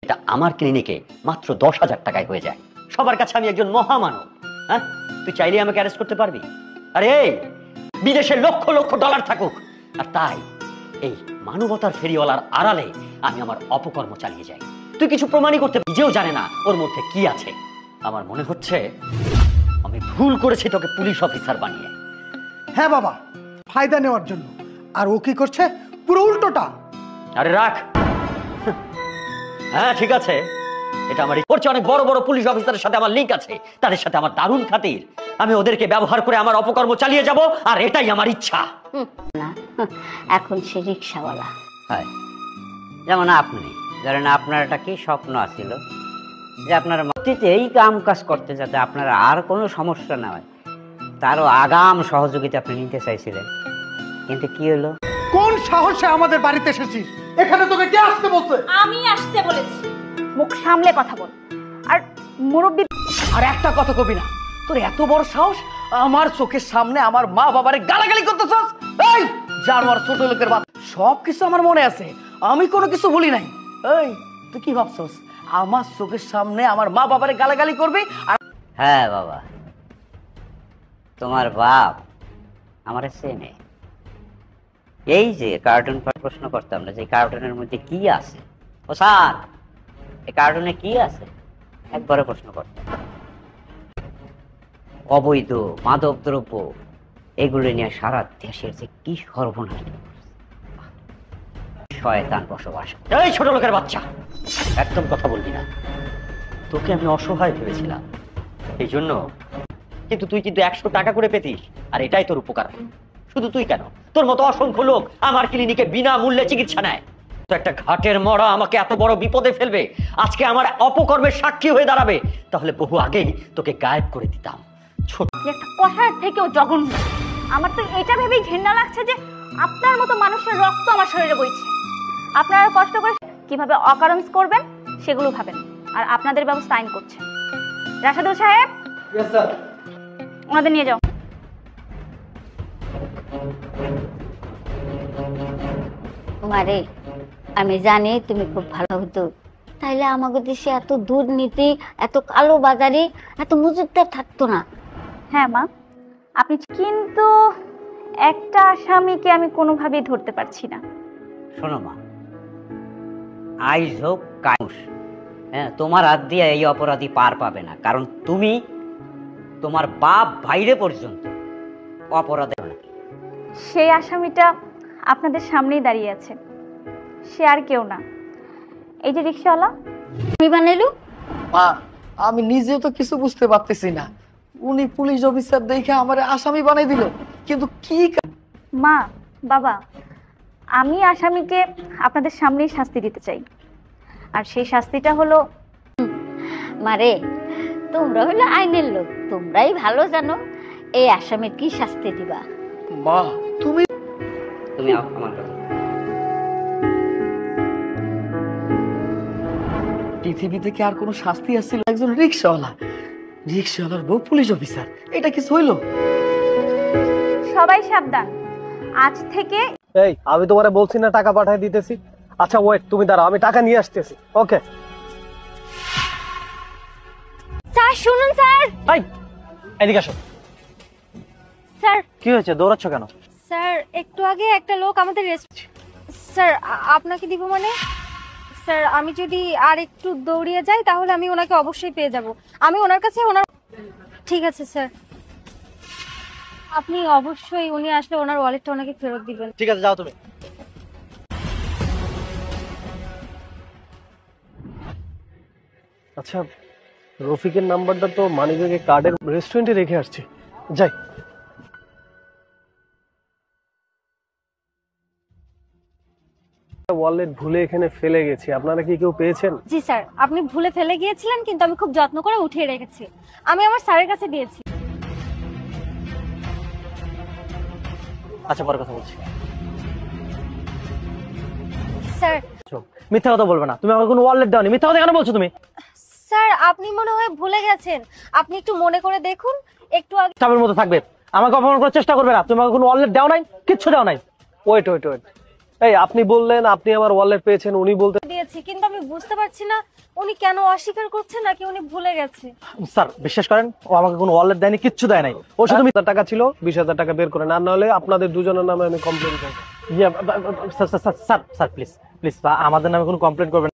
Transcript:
এটা আমার ক্লিনিকে মাত্র 10,000 টাকায় হয়ে যায়। সবার কাছে আমি একজন মহামানব। হ্যাঁ, তুই চাইলে আমাকে অ্যারেস্ট করতে পারবি? আরে বিদেশে লক্ষ লক্ষ ডলার থাকুক, আর তাই এই মানবতার ফেরিওয়ালার আড়ালে আমি আমার অপকর্ম চালিয়ে যাই। তুই কিছু প্রমাণই করতে নিজেও জানে না ওর মধ্যে কি আছে। আমার মনে হচ্ছে আমি ভুল করেছি তোকে পুলিশ অফিসার বানিয়ে। হ্যাঁ বাবা, ফায়দা নেওয়ার জন্য। আর ও কি করছে? পুরো উল্টোটা। আরে রাখ। হ্যাঁ ঠিক আছে, এটা আমার করছে। অনেক বড় বড় পুলিশ অফিসারের সাথে আমার লিংক আছে, তাদের সাথে আমার দারুণ খাতির। আমি ওদেরকে ব্যবহার করে আমার অপকর্ম চালিয়ে যাব, আর এটাই আমার ইচ্ছা। না, এখন সে রিক্সাওয়ালা। হয় যেমন আপনি ধরেন, আপনার একটা কি স্বপ্ন আছিল যে আপনার মতিতে এই কাম কাজ করতে, যাতে আপনার আর কোনো সমস্যা না হয়, তারও আগাম সহযোগিতা আপনি নিতে চাইছিলেন। কিন্তু কি হলো? কোন সাহসে আমাদের বাড়িতে এসেছিস? এখানে তোকে কে আসতে বলছে? আমি আসতে বলেছি। মুখ সামলে কথা বল। আর মুরব্বি, আর একটা কথা কবি না, তোর এত বড় সাহস আমার চোখের সামনে আমার মা বাবারে গালাগালি করতেছস? এই জানোয়ার ছোট লোকের বাপ, সবকিছু আমার মনে আছে, আমি কোনো কিছু ভুলি নাই। এই তুই কি ভাবছস আমার চোখের সামনে আমার মা বাবারে গালাগালি করবি? আর হ্যাঁ বাবা, তোমার বাপ আমার চেনে। এই যে কার্টুন প্রশ্ন করতাম না, যে কার্টুনের মধ্যে কি আছে, ও স্যার এই কার্টুনে কি আছে, একবারে প্রশ্ন করতাম। অবৈধ মাদক দ্রব্য এগুলো নিয়ে সারা দেশের যে কি সর্বনাশ, শয়তান বসবাস। এই ছোট লোকের বাচ্চা, একদম কথা বলবি না। তোকে আমি অসহায় ভেবেছিলাম এই জন্য, কিন্তু তুই কিন্তু 100 টাকা করে পেতিস, আর এটাই তোর উপকার। শুধু তুই কেন, তোর মতো অসংখ্য লোক আমার ক্লিনিকে বিনামূল্যে চিকিৎসা নেয়। তো একটা ঘাটের মরা আমাকে এত বড় বিপদে ফেলবে, আজকে আমার অপকর্মের সাক্ষী হয়ে দাঁড়াবে, তাহলে বহু আগেই তোকে গায়েব করে দিতাম। ছোট একটা কথার থেকেও জঘন্য। আমার তো এটা ভেবেই ঘৃণা লাগছে যে আপনার মতো মানুষের রক্ত আমার শরীরে বইছে। আপনারা কষ্ট করে কিভাবে অকারেন্স করবেন সেগুলো ভাবেন, আর আপনাদের ব্যবস্থা আইন করছে। রাশাদুল সাহেব, ইয়েস স্যার, ওনাদের নিয়ে যাও। মারে, আমি জানি তুমি খুব ভালো হতো, তাইলে আমাদের দেশে এত দুর্নীতি, এত কালো বাজারি, এত মজুদদার থাকতো না। হ্যাঁ মা, আপনি কিন্তু একটা আসামিকে আমি কোনোভাবেই ধরতে পারছি না। শোনো মা, আইজ হোক কায়ুষ, হ্যাঁ তোমার হাত দিয়ে এই অপরাধী পার পাবে না, কারণ তুমি তোমার বাপ বাইরে পর্যন্ত অপরাধে। সেই আসামিটা আপনাদের সামনেই দাঁড়িয়ে আছে, সে আর কেউ না, এই যে রিক্সাওয়ালা। তুমি বানাইলু? মা আমি নিজেও তো কিছু বুঝতে পারতেছি না, উনি পুলিশ অফিসার দেখে আমার আসামি বানাই দিল, কিন্তু কি? মা বাবা, আমি আসামিকে আপনাদের সামনেই শাস্তি দিতে চাই, আর সেই শাস্তিটা হলো। মারে, তোমরা হলো আইনের লোক, তোমরাই ভালো জানো এই আসামির কি শাস্তি দিবা। মা তুমি আমার কথা, পৃথিবীতে কি আর কোনো শাস্তি আসছিল? একজন রিক্সাওয়ালা, রিক্সাওয়ালার বউ পুলিশ অফিসার, এটা কিছু হইল? সবাই সাবধান, আজ থেকে। এই আমি তোমারে বলছি না টাকা পাঠিয়ে দিতেছি? আচ্ছা ওয়েট, তুমি দাঁড়াও, আমি টাকা নিয়ে আসতেছি। ওকে স্যার শুনুন স্যার। এই এদিকে আসো। স্যার কি হয়েছে, দৌড়াচ্ছ কেন? স্যার একটু আগে একটা লোক আমাদের স্যার আপনাকে দিব মানে? স্যার আমি যদি আর একটু দৌড়িয়ে যাই তাহলে আমি ওনাকে অবশ্যই পেয়ে যাব। আমি ওনার কাছে ঠিক আছে স্যার, আপনি অবশ্যই উনি আসলে ওনার ওয়ালেটটা ওনাকে ফেরত দিবেন। ঠিক আছে, যাও তুমি। আচ্ছা, রফিকের নাম্বারটা তো মানিব্যাগে কার্ডের রেস্টুরেন্টে রেখে আসছি, যাই। ওয়ালেট ভুলে এখানে ফেলে গেছি, আপনারা কি কেউ পেয়েছেন? জি স্যার, আপনি ভুলে ফেলে গিয়েছিলেন, কিন্তু আমি খুব যত্ন করে উঠিয়ে রেখেছি। আমি আমার স্যারের কাছে দিয়েছি। আচ্ছা পরে কথা বলছি। স্যার মিথ্যা কথা বলবে না, তুমি আমার কোনো ওয়ালেট দাওনি, মিথ্যা কথা কেন বলছো তুমি? স্যার আপনি মনে হয় ভুলে গেছেন, আপনি একটু মনে করে দেখুন। একটু আগে চাপের মতো থাকবে, আমাকে অপমান করার চেষ্টা করবে না। তুমি আমাকে কোনো ওয়ালেট দাও নাই, কিচ্ছু দাও নাই। ওয়েট ওয়েট ওয়েট, এই আপনি বললেন আপনি আমার ওয়ালেট পেয়েছেন, উনি বলতে দিয়েছি, কিন্তু আমি বুঝতে পারছি না উনি কেন অস্বীকার করছে নাকি উনি ভুলে গেছে। স্যার বিশ্বাস করেন ও আমাকে কোনো ওয়ালেট দেয়নি, কিচ্ছু দেয় নাই। ও শুধু 20,000 টাকা ছিল, 20,000 টাকা বের করেন, আর নাহলে আপনাদের দুজনের নামে আমি কমপ্লেন করবো। স্যার প্লিজ প্লিজ আমাদের নামে কোনো কমপ্লেন করবেন না।